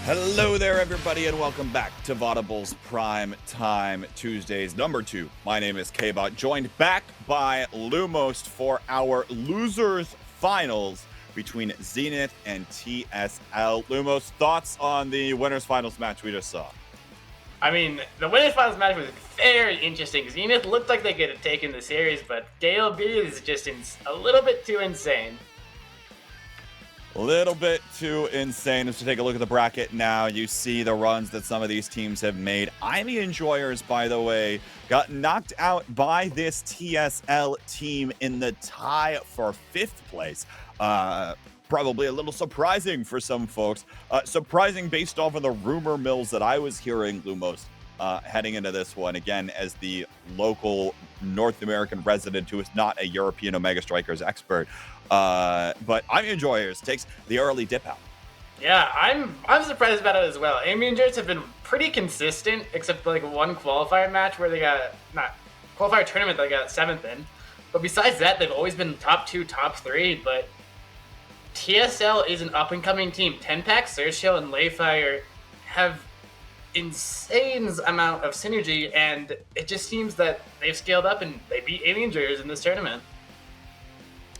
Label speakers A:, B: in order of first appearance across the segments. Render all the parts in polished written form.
A: Hello there, everybody, and welcome back to Vodible's Prime Time Tuesdays, number 2. My name is Kbot, joined back by Lumos for our Losers Finals between Zenith and TSL. Lumos, thoughts on the Winners Finals match we just saw?
B: I mean, the Winners Finals match was very interesting. Zenith looked like they could have taken the series, but KLB is just a little bit too insane.
A: A little bit too insane. As we take a look at the bracket now, you see the runs that some of these teams have made. IME Enjoyers, by the way, got knocked out by this TSL team in the tie for 5th place. Probably a little surprising for some folks. Surprising based off of the rumor mills that I was hearing, Lumos, heading into this one. Again, as the local North American resident who is not a European Omega Strikers expert. But IME Enjoyers takes the early dip out.
B: Yeah, I'm surprised about it as well. IME Enjoyers have been pretty consistent, except for like one qualifier match where they got, not qualifier tournament they got 7th in. But besides that, they've always been top 2, top 3. But TSL is an up-and-coming team. Tempax, Surgetale, and LayFire have insane amount of synergy, and it just seems that they've scaled up and they beat IME Enjoyers in this tournament.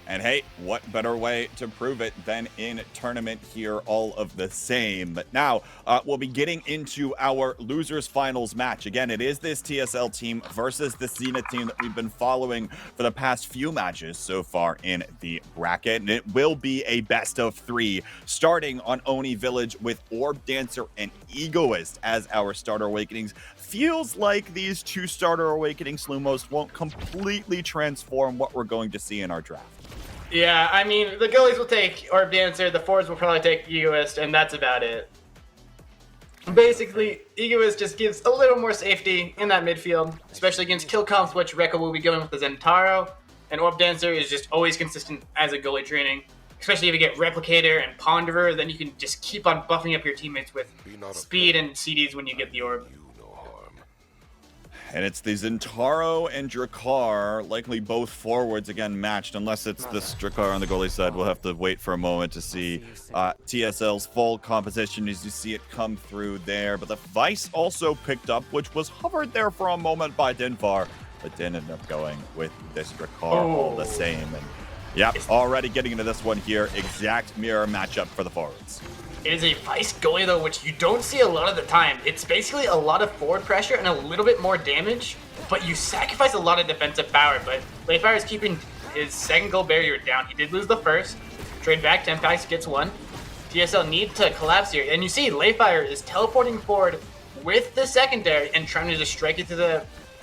A: And hey, what better way to prove it than in tournament here, all of the same. But now we'll be getting into our losers finals match. Again, it is this TSL team versus the Zenith team that we've been following for the past few matches so far in the bracket. And it will be a best of 3 starting on Oni Village with Orb Dancer and Egoist as our starter awakenings. Feels like these 2 starter awakenings, Lumos, won't completely transform what we're going to see in our draft.
B: Yeah, I mean, the goalies will take Orb Dancer, the forwards will probably take Egoist, and that's about it. Basically, Egoist just gives a little more safety in that midfield, especially against kill comps, which Rekko will be going with the Zentaro, and Orb Dancer is just always consistent as a goalie training. Especially if you get Replicator and Ponderer, then you can just keep on buffing up your teammates with speed and CDs when you get the Orb.
A: And it's the Zentaro and Drakkar, likely both forwards, again, matched, unless it's the Drakkar on the goalie side. We'll have to wait for a moment to see TSL's full composition as you see it come through there. But the Vice also picked up, which was hovered there for a moment by Dinfar, but did end up going with this Drakkar all the same. And yep, already getting into this one here, exact mirror matchup for the forwards.
B: It is a Vice goalie, though, which you don't see a lot of the time. It's basically a lot of forward pressure and a little bit more damage, but you sacrifice a lot of defensive power. But LayFire is keeping his second goal barrier down. He did lose the first. Trade back, Tempax gets 1. TSL need to collapse here. And you see LayFire is teleporting forward with the secondary and trying to just strike it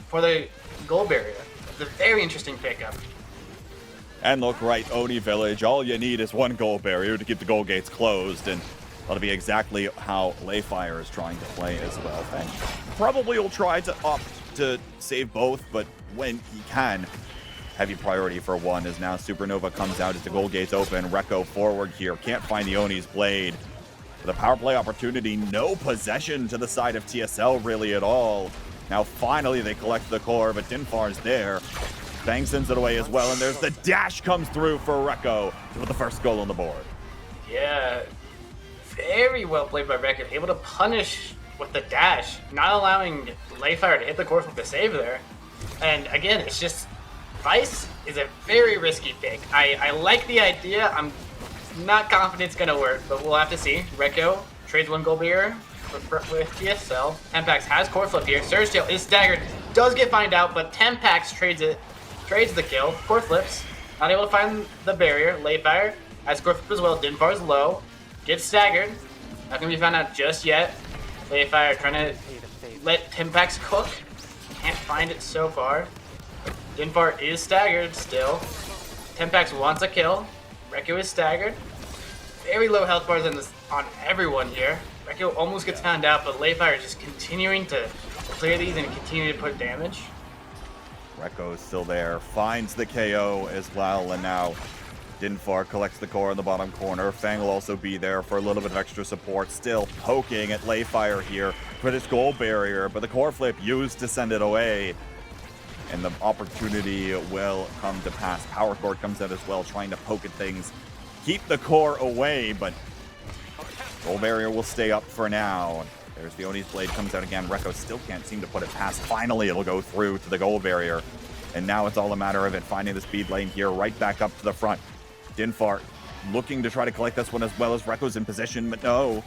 B: for the goal barrier. It's a very interesting pickup.
A: And look, right, Oni Village, all you need is 1 goal barrier to keep the goal gates closed, and that'll be exactly how LayFire is trying to play as well. And probably will try to opt to save both, but when he can, heavy priority for 1 is now Supernova comes out as the goal gates open. Rekko forward here, can't find the Oni's blade. The power play opportunity, no possession to the side of TSL really at all. Now finally they collect the core, but Dinfar's there. Bang sends it away as well, and there's the dash comes through for Rekko with the first goal on the board.
B: Yeah, very well played by Rekko, able to punish with the dash, not allowing LayFire to hit the core with the save there. And again, it's just, Vice is a very risky pick. I like the idea, I'm not confident it's gonna work, but we'll have to see. Rekko trades 1 goal here with TSL. Tempax has core flip here. Surgetale is staggered, does get find out, but Tempax trades the kill. Core flips, not able to find the barrier. LayFire has core flip as well. Dinfar's low, gets staggered. Not gonna be found out just yet. LayFire trying to let Tempax cook. Can't find it so far. Dinfar is staggered still. Tempax wants a kill. Rekko is staggered. Very low health bars on everyone here. Rekko almost gets found out, but LayFire is just continuing to clear these and continue to put damage.
A: Rekko is still there, finds the KO as well, and now Dinfar collects the core in the bottom corner. Fang will also be there for a little bit of extra support, still poking at LayFire here for this goal barrier, but the core flip used to send it away. And the opportunity will come to pass. Power Chord comes out as well, trying to poke at things, keep the core away, but Goal barrier will stay up for now. There's the Oni's blade, comes out again. Rekko still can't seem to put it past. Finally, it'll go through to the goal barrier. And now it's all a matter of it finding the speed lane here, right back up to the front. Dinfar looking to try to collect this one as well as Rekko's in position, but no.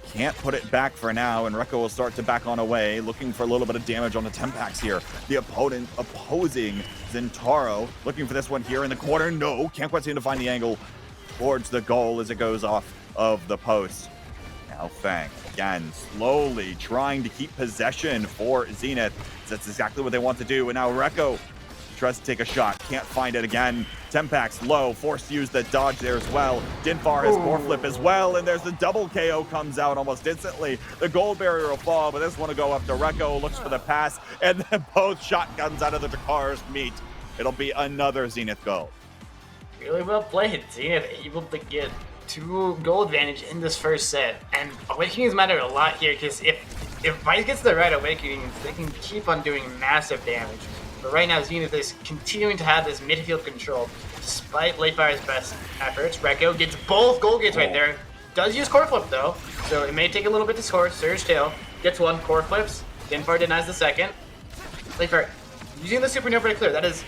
A: Can't put it back for now, and Rekko will start to back on away, looking for a little bit of damage on the Tempax here. The opponent opposing Zentaro, looking for this one here in the corner. No, can't quite seem to find the angle towards the goal as it goes off of the post. Now Fang, again, slowly trying to keep possession for Zenith. That's exactly what they want to do, and now Rekko tries to take a shot, can't find it again. Tempax low, forced to use the dodge there as well. Dinfar has core flip as well, and there's the double KO comes out almost instantly. The goal barrier will fall, but this one will go up to Rekko, looks for the pass, and then both shotguns out of the Jakars meet. It'll be another Zenith goal.
B: Really well played. Zenith able to get 2 goal advantage in this first set, and Awakenings matter a lot here, because if Vice gets the right Awakenings, they can keep on doing massive damage. But right now, Zenith is continuing to have this midfield control, despite LayFire's best efforts. Rekko gets both goal gates right there. Does use core flip though, so it may take a little bit to score. Surgetale gets 1, core flips. Dinfar denies the second. LayFire using the supernova to clear. That is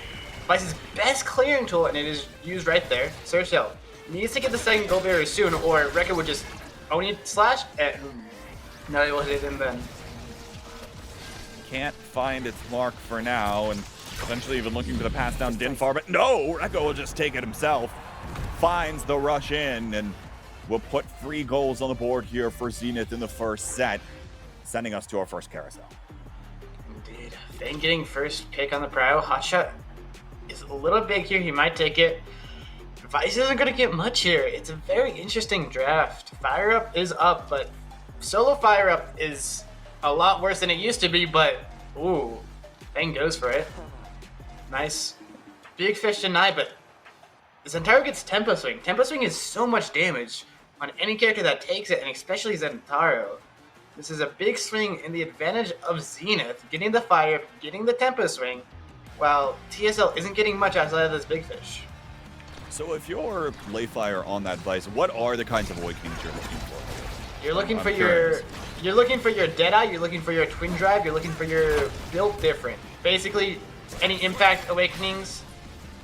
B: Vice's best clearing tool, and it is used right there. Surgetale needs to get the second goal barrier soon, or Rekko would just Oni slash. No, it will hit him then.
A: Can't find its mark for now, and eventually even looking for the pass down Dinfar, but no, Rekko will just take it himself. Finds the rush in, and will put 3 goals on the board here for Zenith in the first set, sending us to our first carousel.
B: Indeed. Fang getting first pick on the prio. Hotshot is a little big here. He might take it. Vice isn't going to get much here. It's a very interesting draft. Fire Up is up, but solo Fire Up is a lot worse than it used to be, but ooh, Fang goes for it. Nice. Big fish denied, but Zentaro gets Tempo Swing. Tempo Swing is so much damage on any character that takes it, and especially Zentaro. This is a big swing in the advantage of Zenith, getting the fire, getting the Tempo Swing, while TSL isn't getting much outside of this big fish.
A: So if you're LayFire on that Vice, what are the kinds of Awakenings you're looking for?
B: You're looking you're looking for your Deadeye, you're looking for your Twindrive, you're looking for your build different. Basically, any Impact Awakenings,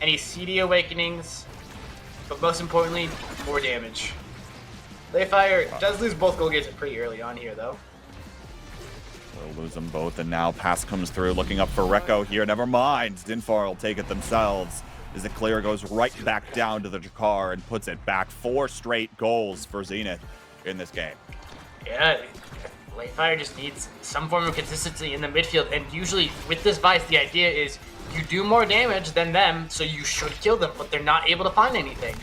B: any CD Awakenings, but most importantly, more damage. LayFire does lose both goal gates pretty early on here, though.
A: We'll lose them both, and now pass comes through, looking up for Rekko here. Never mind, Dinfar will take it themselves as the clear goes right back down to the Jakar and puts it back. 4 straight goals for Zenith in this game.
B: Yeah, LayFire just needs some form of consistency in the midfield, and usually with this Vice, the idea is you do more damage than them, so you should kill them, but they're not able to find anything.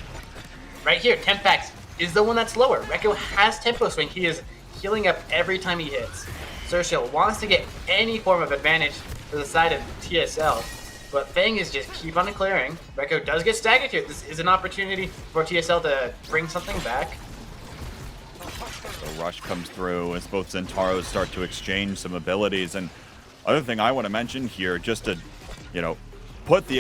B: Right here, Tempax is the one that's lower. Rekko has Tempo Swing. He is healing up every time he hits. Surgetale wants to get any form of advantage for the side of TSL, but Fang is just keep on clearing. Rekko does get staggered here. This is an opportunity for TSL to bring something back.
A: The rush comes through as both Zentaros start to exchange some abilities. And other thing I want to mention here, just to, put the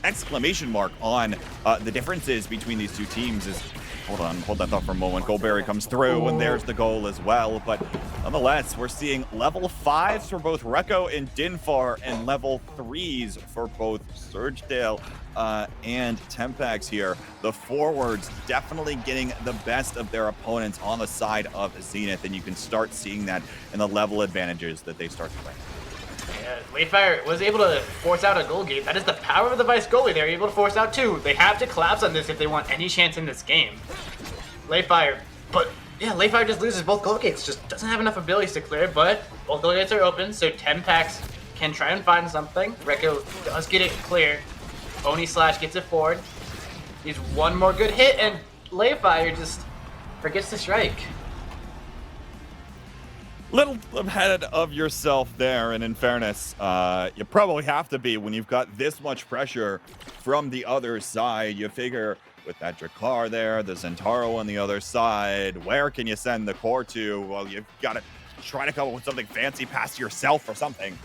A: exclamation mark on the differences between these two teams is, hold that thought for a moment. Goldberry comes through, and there's the goal as well. But nonetheless, we're seeing level 5s for both Rekko and Dinfar, and level 3s for both Surgetale and Tempax here. The forwards definitely getting the best of their opponents on the side of Zenith, and you can start seeing that in the level advantages that they start to bring.
B: Yeah, LayFire was able to force out a goal gate. That is the power of the Vice goalie. They're able to force out 2. They have to collapse on this if they want any chance in this game. LayFire, but yeah, LayFire just loses both goal gates. Just doesn't have enough abilities to clear, but both goal gates are open, so Tempax can try and find something. Rekko does get it clear. Oni Slash gets it forward. He's one more good hit, and LayFire just forgets to strike.
A: Little ahead of yourself there, and in fairness, you probably have to be when you've got this much pressure from the other side. You figure with that Jakar there, the Zentaro on the other side, where can you send the core to? Well, you've got to try to come up with something fancy past yourself or something.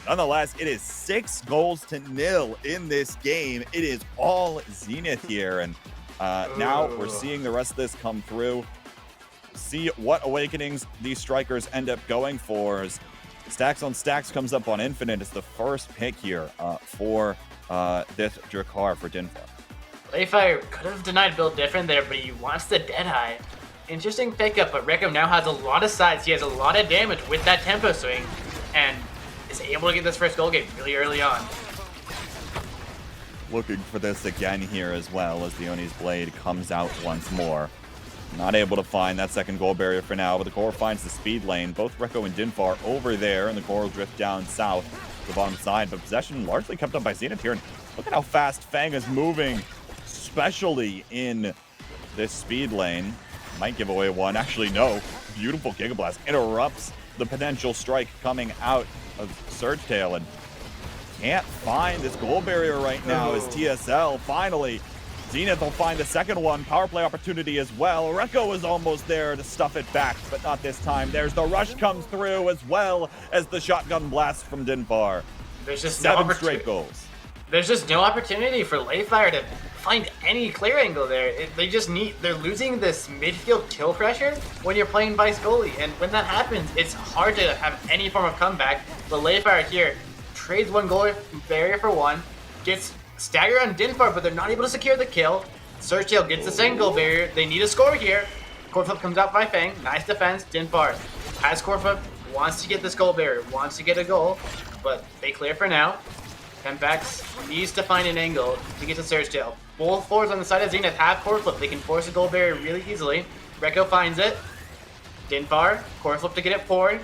A: Nonetheless, it is 6-0 in this game. It is all Zenith here, and now we're seeing the rest of this come through. see what awakenings these strikers end up going for. As Stacks on Stacks comes up on Infinite. It's the first pick here for this Drakkar for Dinfar.
B: LayFire could have denied build different there, but he wants the Deadeye. Interesting pickup, but Rekko now has a lot of sides. He has a lot of damage with that tempo swing, and is able to get this first gold game really early on.
A: Looking for this again here as well as the Oni's Blade comes out once more. Not able to find that second gold barrier for now, but the core finds the speed lane. Both Rekko and Dinfar over there, and the core will drift down south to the bottom side. But possession largely kept up by Zenith here. And look at how fast Fang is moving, especially in this speed lane. Might give away one. Actually, no. Beautiful Giga Blast interrupts the potential strike coming out of Surgetale, and can't find this gold barrier right now as TSL finally. Zenith will find the second one. Power play opportunity as well. Rekko is almost there to stuff it back, but not this time. There's the rush comes through as well as the shotgun blast from Dinfar.
B: There's just
A: seven straight goals.
B: There's just no opportunity for LayFire to find any clear angle there. They're losing this midfield kill pressure when you're playing Vice goalie, and when that happens, it's hard to have any form of comeback. But LayFire here trades one goal barrier for one, gets stagger on Dinfar, but they're not able to secure the kill. Surgetale gets the second goal barrier. They need a score here. Core flip comes out by Fang. Nice defense. Dinfar has core flip, wants to get this goal barrier, wants to get a goal, but they clear for now. Tempax needs to find an angle to get to Surgetale. Both floors on the side of Zenith have core flip. They can force a goal barrier really easily. Rekko finds it. Dinfar, core flip to get it forward.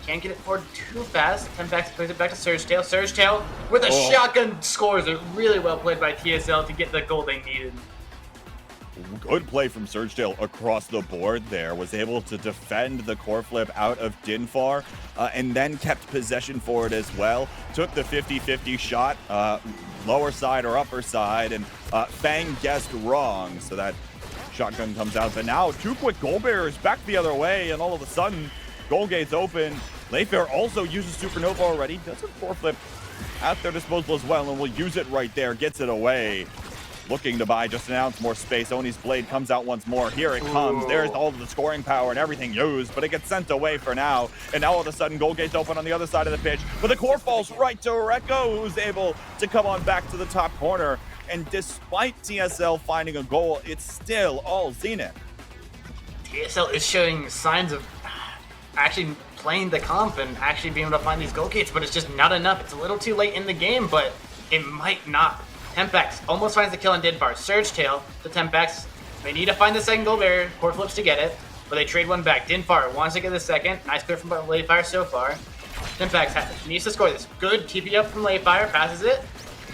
B: Can't get it forward too fast. Tempax plays it back to Surgetale. Surgetale with a shotgun scores it. Really well played by TSL to get the goal they needed.
A: Good play from Surgetale across the board there. Was able to defend the core flip out of Dinfar and then kept possession for it as well. Took the 50-50 shot, lower side or upper side, and Fang guessed wrong, so that shotgun comes out. But now two quick goal barriers back the other way, and all of a sudden, goal gates open. LayFire also uses Supernova already. Does a core flip at their disposal as well, and will use it right there. Gets it away. Looking to buy just an ounce more space. Oni's Blade comes out once more. Here it comes. There's all of the scoring power and everything used, but it gets sent away for now. And now all of a sudden, goal gates open on the other side of the pitch. But the core falls right to Rekko, who's able to come on back to the top corner. And despite TSL finding a goal, it's still all Zenith.
B: TSL is showing signs of actually playing the comp and actually being able to find these goal gates, but it's just not enough. It's a little too late in the game, but it might not. Tempax almost finds the kill on Dinfar. Surgetale to Tempax. They need to find the second goal barrier. Core flips to get it, but they trade one back. Dinfar wants to get the second. Nice clear from LayFire so far. Tempax needs to score this. Good TP up from LayFire. Passes it,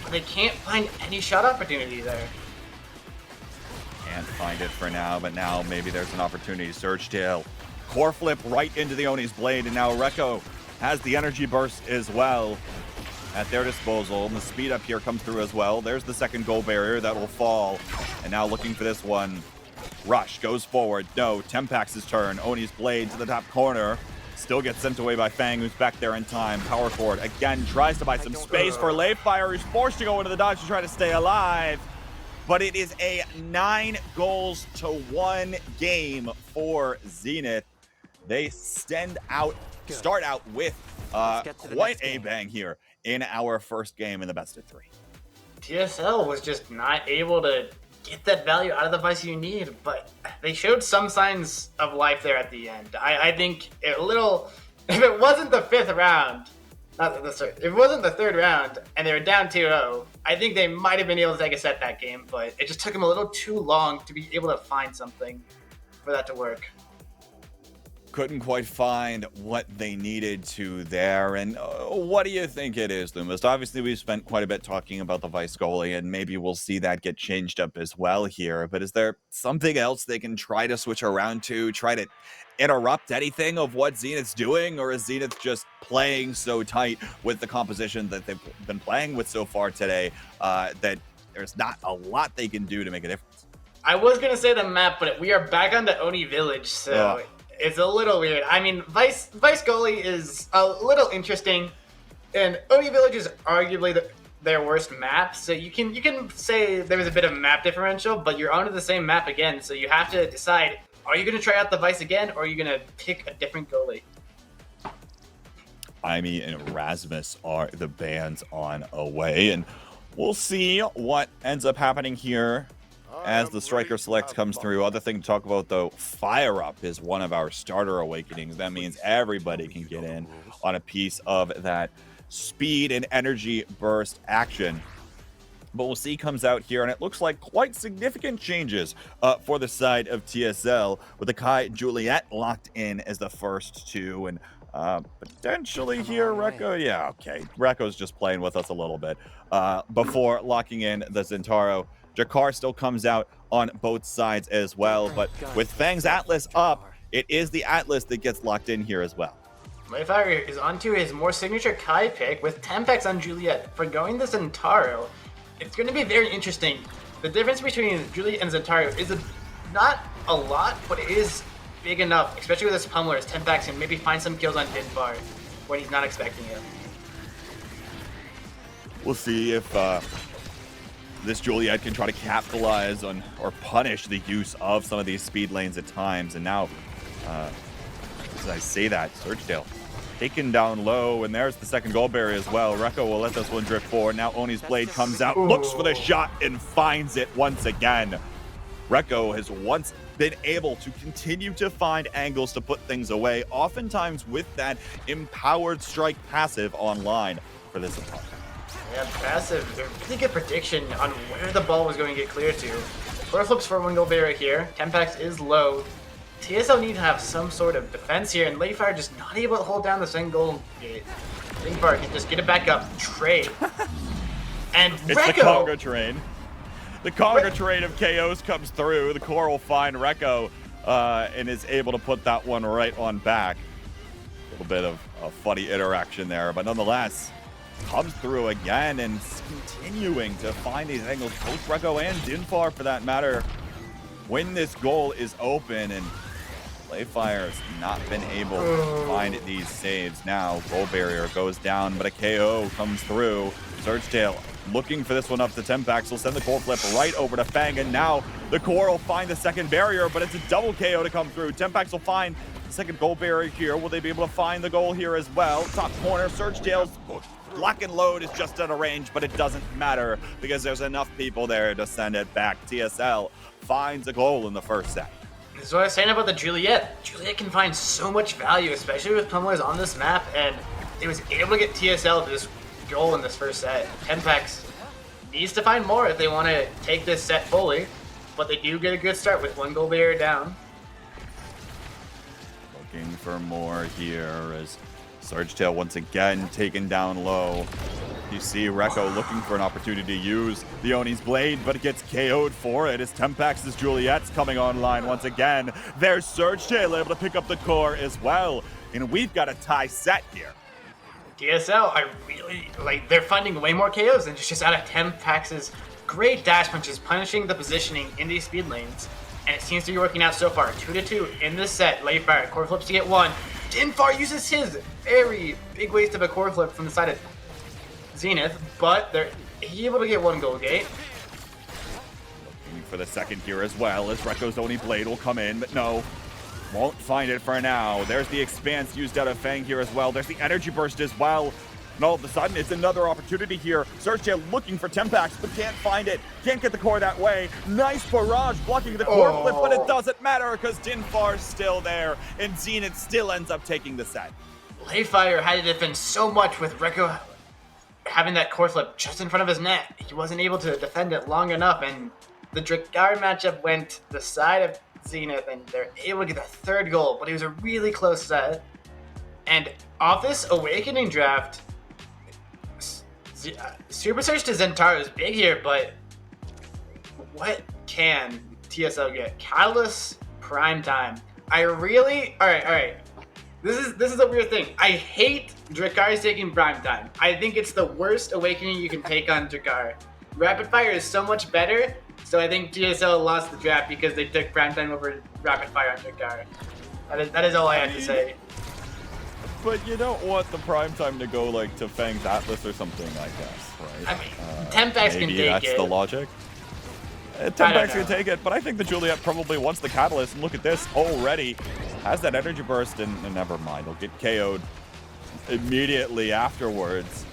B: but they can't find any shot opportunity there.
A: Can't find it for now, but now maybe there's an opportunity. Surgetale. Core flip right into the Oni's Blade, and now Rekko has the energy burst as well at their disposal, and the speed up here comes through as well. There's the second goal barrier that will fall, and now looking for this one. Rush goes forward. No, Tempax's turn. Oni's Blade to the top corner. Still gets sent away by Fang, who's back there in time. Power forward again, tries to buy some space for LayFire, who's forced to go into the dodge to try to stay alive. But it is a 9-1 game for Zenith. They start out with quite a bang here in our first game in the best of three.
B: TSL was just not able to get that value out of the Vice you need, but they showed some signs of life there at the end. I think if it wasn't the fifth round, if it wasn't the third round and they were down 2-0, I think they might have been able to take a set that game, but it just took them a little too long to be able to find something for that to work.
A: Couldn't quite find what they needed to there. And what do you think it is, Loomis? Obviously, we've spent quite a bit talking about the Vice goalie, and maybe we'll see that get changed up as well here. But is there something else they can try to switch around to, try to interrupt anything of what Zenith's doing? Or is Zenith just playing so tight with the composition that they've been playing with so far today that there's not a lot they can do to make a difference?
B: I was going to say the map, but we are back on the Oni Village, so... It's a little weird. I mean, Vice goalie is a little interesting, and Oni Village is arguably their worst map. So you can say there was a bit of map differential, but you're onto the same map again. So you have to decide Are you going to try out the Vice again, or are you going to pick a different goalie?
A: Imee and Rasmus are the bans on away, and we'll see what ends up happening here as the striker select comes through. Other thing to talk about, though, Fire Up is one of our starter awakenings. That means everybody can get in on a piece of that speed and energy burst action. But we'll see comes out here, and it looks like quite significant changes for the side of TSL, with the Kai Juliet locked in as the first two, and potentially here Rekko. Yeah, okay. Rekko's just playing with us a little bit before locking in the Zentaro. Jakar still comes out on both sides as well, but with Fang's Atlas up, it is the Atlas that gets locked in here as well.
B: LayFire is onto his more signature Kai pick with Tempax on Juliet. For going the Zentaro, it's going to be very interesting. The difference between Juliet and Zentaro is not a lot, but it is big enough, especially with his pummeler, as Tempax can maybe find some kills on Dinfar when he's not expecting it.
A: We'll see if this Juliet can try to capitalize on or punish the use of some of these speed lanes at times. And now, as I say that, Surgetale taken down low, and there's the second goal barrier as well. Rekko will let this one drift forward. Now Oni's blade comes out, looks for the shot, and finds it once again. Rekko has once been able to continue to find angles to put things away, oftentimes with that empowered strike passive online for this opponent.
B: Yeah, passive. Really good prediction on where the ball was going to get cleared to. Four flips for one goal barrier here. Tempax is low. TSL need to have some sort of defense here, and LayFire just not able to hold down the second goal gate. Dinfar can just get it back up, trade. And
A: it's
B: Rekko!
A: the Conga train. The Conga train of KOs comes through. The core will find Rekko and is able to put that one right on back. A little bit of a funny interaction there, but nonetheless, comes through again and continuing to find these angles. Both Rekko and Dinfar, for that matter, when this goal is open, and LayFire has not been able to find these saves. Now goal barrier goes down, but a KO comes through. Surgetale looking for this one up to Tempax. Will send the core flip right over to Fang, and now the core will find the second barrier, but it's a double KO to come through. Tempax will find the second goal barrier here. Will they be able to find the goal here as well? Top corner, Surgetale's lock and load is just out of range, but it doesn't matter because there's enough people there to send it back. TSL finds a goal in the first set.
B: This is what I was saying about the Juliet. Juliet can find so much value, especially with pummelers on this map, and it was able to get TSL to this goal in this first set. Tempax needs to find more if they want to take this set fully, but they do get a good start with one goal barrier down.
A: Looking for more here as Surgetale once again taken down low. You see Rekko looking for an opportunity to use the Oni's blade, but it gets KO'd for it as Tempax's Juliet's coming online once again. There's Surgetale able to pick up the core as well, and we've got a tie set here.
B: TSL, I really like. They're finding way more KOs than just out of Tempax's great dash punches, punishing the positioning in these speed lanes, and it seems to be working out so far. 2-2 in this set. LayFire core flips to get one. Dinfar uses his very big waste of a core flip from the side of Zenith, but they're able to get one goal gate.
A: Looking for the second here as well as Rekko's Oni blade will come in, but no. Won't find it for now. There's the expanse used out of Fang here as well. There's the energy burst as well. And all of a sudden, it's another opportunity here. Surgetale looking for Tempax, but can't find it. Can't get the core that way. Nice barrage blocking the core flip, but it doesn't matter because Dinfar's still there, and Zenith still ends up taking the set.
B: LayFire had to defend so much with Rekko having that core flip just in front of his net. He wasn't able to defend it long enough, and the Drakar matchup went the side of Zenith, and they're able to get the third goal, but it was a really close set. And off this Awakening draft, Super Surge to Zentaro is big here, but what can TSL get? Catalyst Prime Time. Alright. This is a weird thing. I hate Drakar taking Prime Time. I think it's the worst Awakening you can take on Drakar. Rapid Fire is so much better, so I think TSL lost the draft because they took Prime Time over Rapid Fire on Drakar. That is all I have to say.
A: But you don't want the prime time to go like to Fang's Atlas or something, I guess, right?
B: I mean, Tempax can take it.
A: Maybe that's the logic. Tempax can take it, but I think the Juliet probably wants the Catalyst. And look at this, already has that energy burst, and never mind, he'll get KO'd immediately afterwards.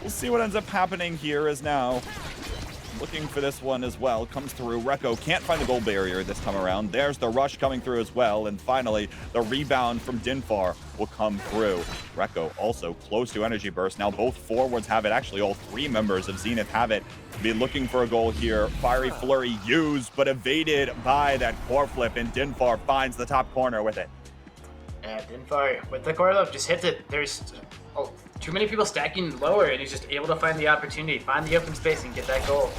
A: We'll see what ends up happening here as now. Looking for this one as well. Comes through. Rekko can't find the gold barrier this time around. There's the rush coming through as well. And finally, the rebound from Dinfar will come through. Rekko also close to energy burst. Now both forwards have it. Actually, all three members of Zenith have it. Be looking for a goal here. Fiery Flurry used, but evaded by that core flip. And Dinfar finds the top corner with it.
B: Yeah, Dinfar with the core flip just hits it. There's too many people stacking lower, and he's just able to find the opportunity, find the open space, and get that goal.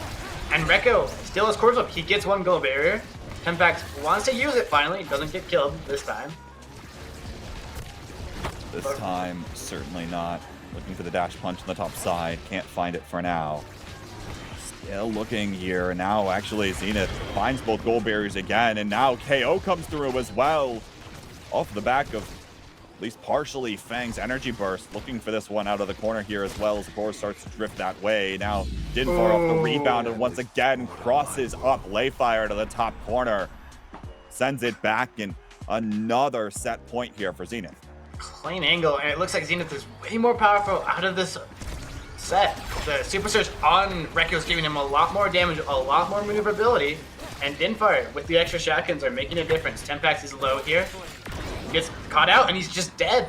B: And Rekko still has core flip. He gets one goal barrier. Tempax wants to use it finally. Doesn't get killed this time.
A: This time, certainly not. Looking for the dash punch on the top side. Can't find it for now. Still looking here. Now, actually, Zenith finds both goal barriers again. And now KO comes through as well. Off the back of at least partially Fang's energy burst. Looking for this one out of the corner here as well as the core starts to drift that way. Now Dinfar off the rebound and once again crosses up LayFire to the top corner. Sends it back in another set point here for Zenith.
B: Clean angle, and it looks like Zenith is way more powerful out of this set. The Super Surge on Rekko is giving him a lot more damage, a lot more maneuverability, and Dinfar with the extra shotguns are making a difference. Tempax is low here. Gets caught out and he's just dead.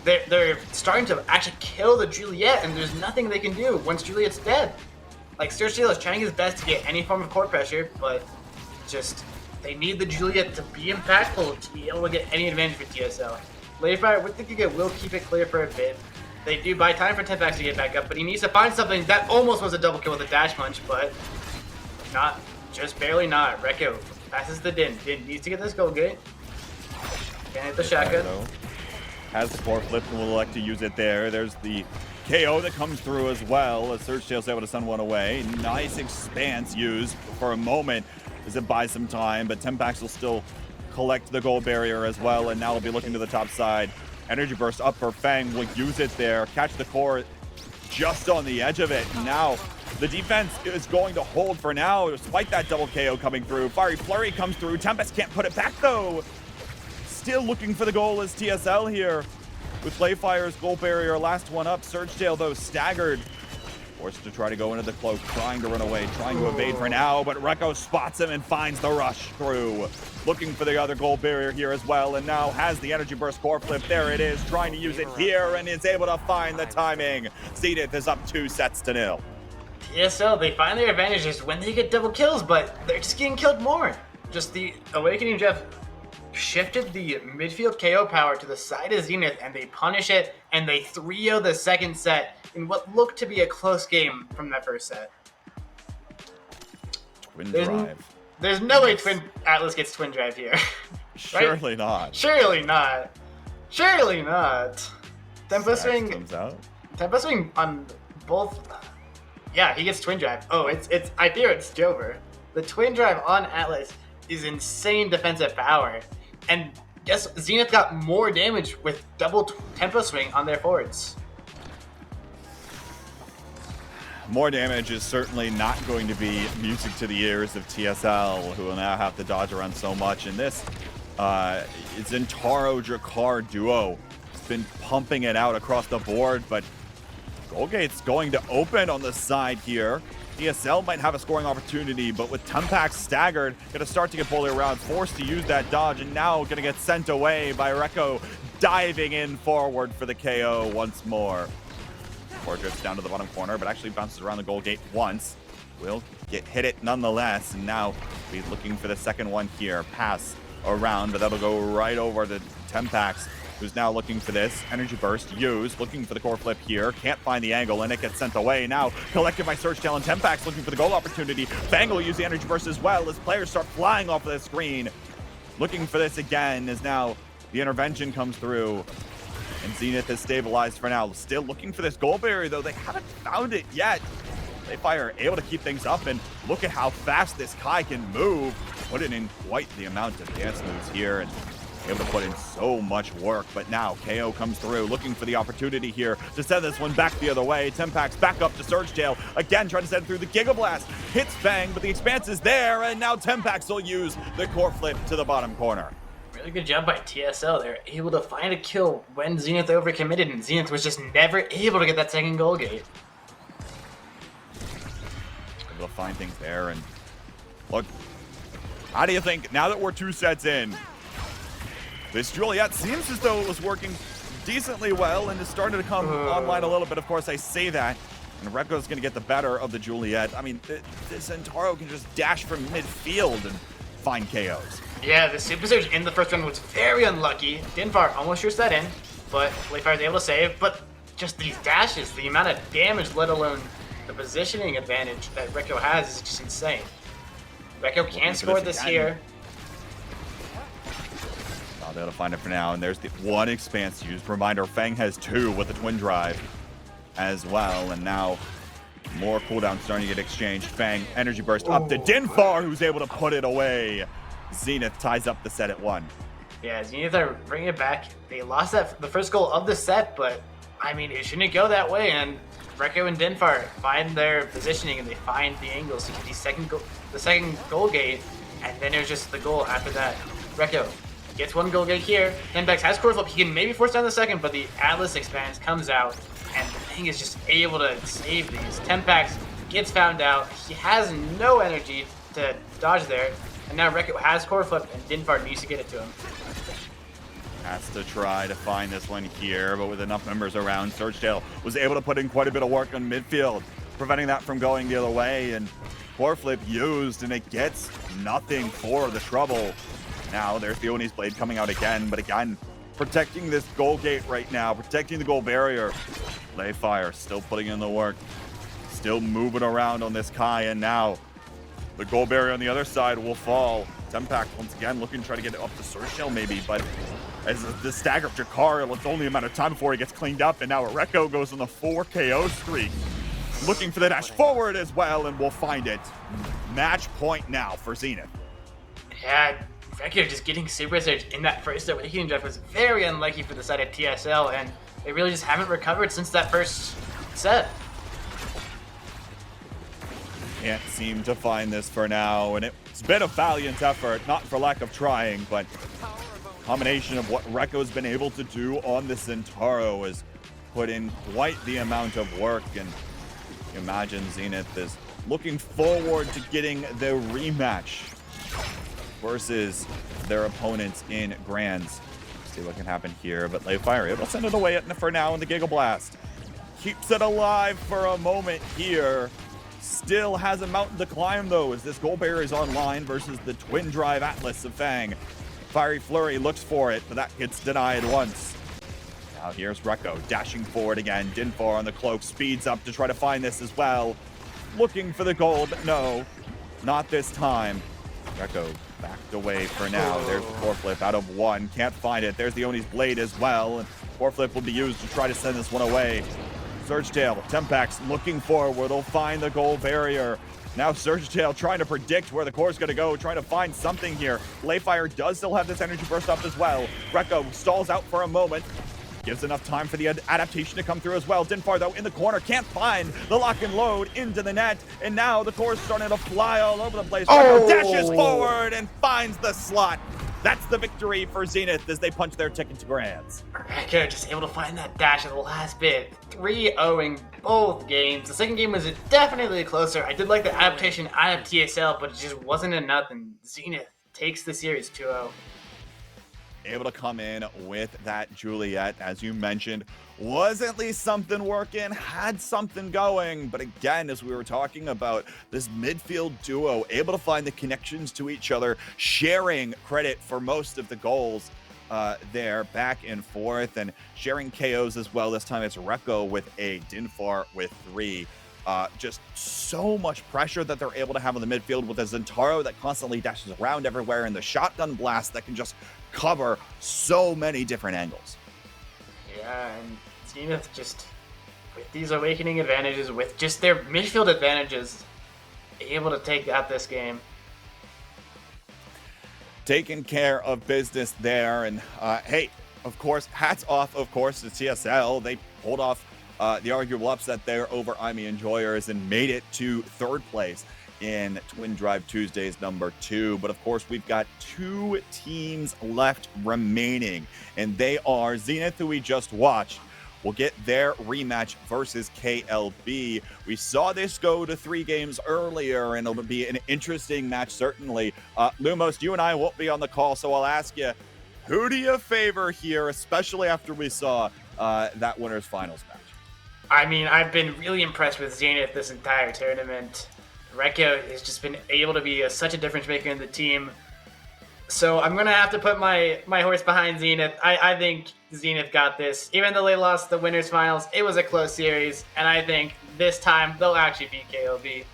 B: They're starting to actually kill the Juliet, and there's nothing they can do once Juliet's dead. Like, Surgetale is trying his best to get any form of core pressure, but just they need the Juliet to be impactful to be able to get any advantage for TSL. LayFire with the Giga will keep it clear for a bit. They do buy time for Tempax to get back up, but he needs to find something. That almost was a double kill with a dash punch, but not, just barely not. Rekko passes the Din. Din needs to get this goal gate. Can't hit the shotgun.
A: Has the core flip and will elect to use it there. There's the KO that comes through as well as Surgetale's able to send one away. Nice expanse used for a moment as it buys some time, but Tempax will still collect the goal barrier as well, and now we'll be looking to the top side. Energy burst up for Fang, will use it there, catch the core just on the edge of it. Now the defense is going to hold for now, despite that double KO coming through. Fiery Flurry comes through, Tempest can't put it back though. Still looking for the goal is TSL here with LayFire's goal barrier, last one up. Surgetale though staggered, forced to try to go into the cloak, trying to run away, trying to evade for now, but Rekko spots him and finds the rush through. Looking for the other goal barrier here as well, and now has the energy burst core flip. There it is, trying to use it here and is able to find the timing. Zenith is up 2-0.
B: TSL, they find their advantages when they get double kills, but they're just getting killed more. Just the Awakening Jeff shifted the midfield KO power to the side of Zenith, and they punish it, and they 3-0 the second set in what looked to be a close game from that first set.
A: Twindrive.
B: There's no way Atlas gets Twindrive here.
A: Surely not.
B: Surely not. Surely not. Tempo swing
A: comes out.
B: Tempo swing on both. Yeah, he gets Twindrive. Oh, it's I fear it's Jover. The Twindrive on Atlas is insane defensive power. And guess Zenith got more damage with double tempo swing on their forwards.
A: More damage is certainly not going to be music to the ears of TSL, who will now have to dodge around so much. And this Zentaro Drakkar duo has been pumping it out across the board, but Goalgate's going to open on the side here. TSL might have a scoring opportunity, but with Tempax staggered, going to start to get bullied around, forced to use that dodge, and now going to get sent away by Rekko, diving in forward for the KO once more. Core drifts down to the bottom corner, but actually bounces around the goal gate once. Will hit it nonetheless, and now be looking for the second one here. Pass around, but that'll go right over to Tempax, who's now looking for this. Energy burst used, looking for the core flip here. Can't find the angle, and it gets sent away. Now collected by Surgetale and Tempax, looking for the goal opportunity. Fang will use the energy burst as well as players start flying off of the screen. Looking for this again as now the intervention comes through. And Zenith is stabilized for now. Still looking for this goal barrier, though. They haven't found it yet. LayFire able to keep things up, and look at how fast this Kai can move. Put it in quite the amount of dance moves here. And able to put in so much work, but now KO comes through, looking for the opportunity here to send this one back the other way. Tempax back up to Surgetale, again trying to send it through the Giga Blast. Hits Fang, but the expanse is there, and now Tempax will use the core flip to the bottom corner.
B: Really good job by TSL. They're able to find a kill when Zenith overcommitted, and Zenith was just never able to get that second goal gate.
A: Able to find things there, and look, how do you think, now that we're 2 sets in, this Juliet seems as though it was working decently well and is starting to come online a little bit. Of course, I say that, and Rekkosed going to get the better of the Juliet. I mean, this Zentaro can just dash from midfield and find KOs.
B: Yeah, the Super Surge in the first round was very unlucky. Dinfar almost shoots that in, but LayFire is able to save. But just these dashes, the amount of damage, let alone the positioning advantage that Rekko has is just insane. Rekko can score this here.
A: I'll be able to find it for now, and there's the one expanse used. Reminder, Fang has 2 with the Twindrive as well, and now more cooldown starting to get exchanged. Fang, energy burst up to Dinfar, who's able to put it away. Zenith ties up the set at 1.
B: Yeah, Zenith are bringing it back. They lost the first goal of the set, but I mean, it shouldn't go that way, and Rekko and Dinfar find their positioning, and they find the angles to get the second goal gate, and then it was just the goal after that. Rekko gets 1 goal gate here. Tempax has core flip. He can maybe force down the second, but the Atlas expanse comes out, and the thing is just able to save these. Tempax gets found out. He has no energy to dodge there, and now Rekko has core flip, and Dinfar needs to get it to him.
A: Has to try to find this one here, but with enough members around, Surgetale was able to put in quite a bit of work on midfield, preventing that from going the other way, and core flip used, and it gets nothing for the trouble. Now there's the Oni's Blade coming out again, but again, protecting this goal gate right now, protecting the goal barrier. LayFire still putting in the work, still moving around on this Kai, and now the goal barrier on the other side will fall. Tempax once again looking to try to get it up to Surgetale maybe, but as the stagger of Jakar, it's only a matter of time before he gets cleaned up, and now Rekko goes on the 4 KO streak. Looking for the dash forward as well, and we'll find it. Match point now for Zenith.
B: Yeah, Rekko just getting Super Surge in that first Awakening Drive was very unlucky for the side of TSL, and they really just haven't recovered since that first set.
A: Can't seem to find this for now, and it's been a valiant effort, not for lack of trying, but combination of what Rekko's been able to do on this Zentaro has put in quite the amount of work, and you imagine Zenith is looking forward to getting the rematch versus their opponents in Grands. See what can happen here, but LayFire able to send it away for now in the Giga Blast. Keeps it alive for a moment here. Still has a mountain to climb though, as this goal barrier is online versus the Twindrive Atlas of Fang. Fiery Flurry looks for it, but that gets denied once. Now here's Rekko dashing forward again. Dinfar on the cloak speeds up to try to find this as well. Looking for the goal, but no, not this time. Rekko backed away for now. There's the core flip out of 1. Can't find it. There's the Oni's Blade as well. And core flip will be used to try to send this one away. Surgetale, Tempax looking forward. They'll find the goal barrier. Now Surgetale trying to predict where the core is going to go, trying to find something here. LayFire does still have this energy burst up as well. Rekko stalls out for a moment. Gives enough time for the adaptation to come through as well. Dinfar, though, in the corner, can't find the lock and load into the net. And now the core is starting to fly all over the place. Rekko dashes forward and finds the slot. That's the victory for Zenith as they punch their ticket to Grands.
B: Rekko just able to find that dash at the last bit. 3-0ing both games. The second game was definitely closer. I did like the adaptation out of TSL, but it just wasn't enough, and Zenith takes the series 2-0.
A: Able to come in with that Juliet, as you mentioned, was at least something working, had something going, but again, as we were talking about, this midfield duo able to find the connections to each other, sharing credit for most of the goals there back and forth, and sharing KOs as well. This time it's Rekko with a, Dinfar with 3. Just so much pressure that they're able to have in the midfield with a Zentaro that constantly dashes around everywhere, and the shotgun blast that can just cover so many different angles.
B: Yeah, and Zenith just, with these Awakening advantages, with just their midfield advantages, able to take out this game.
A: taking care of business there. And hey, of course, hats off, of course, to TSL. They pulled off the arguable upset there over IME Enjoyers and made it to third place in Twindrive Tuesdays #2. But of course, we've got 2 teams left remaining, and they are Zenith, who we just watched, will get their rematch versus KLB. We saw this go to 3 games earlier, and it'll be an interesting match, certainly. Lumos, you and I won't be on the call, so I'll ask you, who do you favor here, especially after we saw that winners finals match?
B: I mean, I've been really impressed with Zenith this entire tournament. Rekko has just been able to be such a difference maker in the team. So I'm going to have to put my horse behind Zenith. I think Zenith got this. Even though they lost the winners finals, it was a close series. And I think this time they'll actually beat KLB.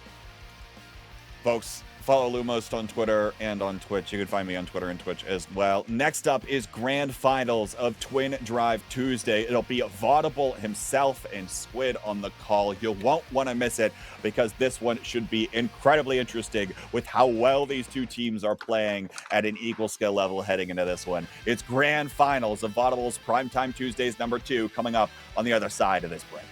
A: Folks, follow Lumos on Twitter and on Twitch. You can find me on Twitter and Twitch as well. Next up is Grand Finals of Twindrive Tuesday. It'll be Vodible himself and Squid on the call. You won't want to miss it because this one should be incredibly interesting with how well these 2 teams are playing at an equal skill level heading into this one. It's Grand Finals of Vodible's Primetime Tuesdays #2 coming up on the other side of this break.